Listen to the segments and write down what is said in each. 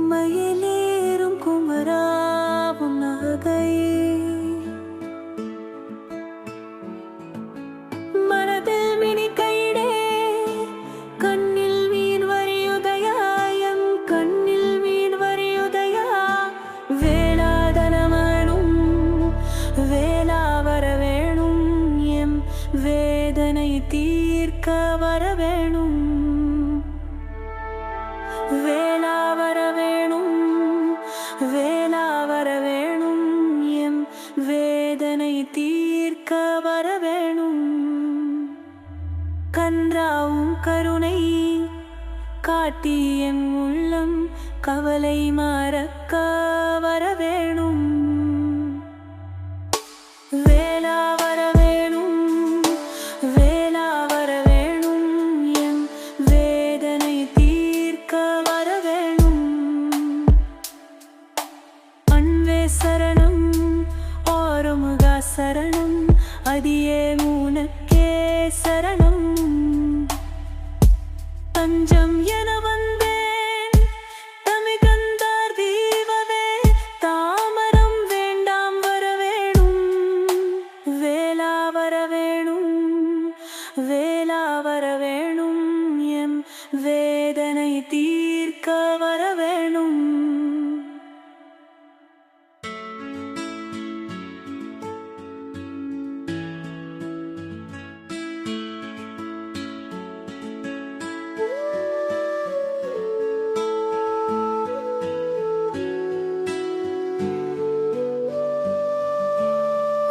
மயிலேறும் குமராவும் நகை மனதில் மினி கைடே கண்ணில் மீன் வரியுதயாயம் கண்ணில் மீன் வரியுதயா வேளாதனமனும் வேளா வரவேணும் எம் வேதனை தீர்க்க வரவேணும் வேளா வரவேணும் வேளா வரவேணும் எம் வேதனை தீர்க்க வரவேணும் கன்றாவும் கருணை காட்டி என் உள்ளம் கவலை மறக்க வரவேணும் வேளா வரவேணும் வேளா வரவேணும் என் வேதனை தீர்க்க வரவேணும் அன்பே சரணம் ஆறுமுகா சரணம் அதியே உனக்கே சரணம் தஞ்சம் என வந்தேன் தமிழ்கந்தார் தீபவே தாமரம் வேண்டாம் வரவேணும் வேளா வரவேணும் வேளா வரவேணும் எம் வேதனை தீர்க்க வரவேணும்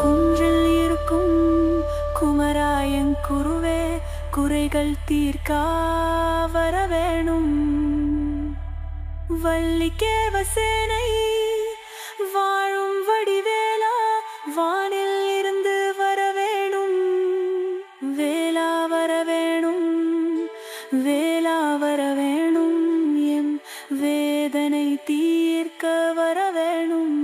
குன்றில் இருக்கும் குமராயன் குருவே குறைகள் தீர்க்க வரவேணும் வள்ளிக்கேவசேனை வாழும் வடிவேலா வானில் இருந்து வரவேணும் வேளா வரவேணும் வேளா வரவேணும் எம் வேதனை தீர்க்க வரவேணும்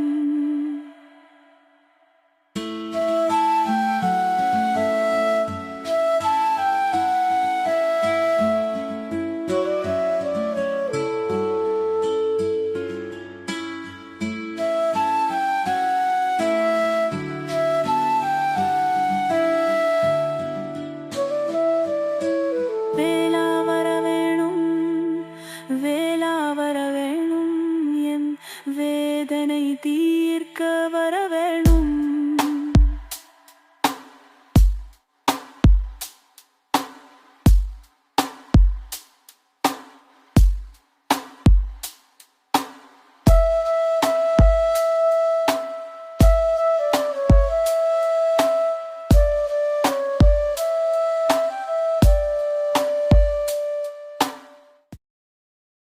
வேளா வரவேணும் வேளா வர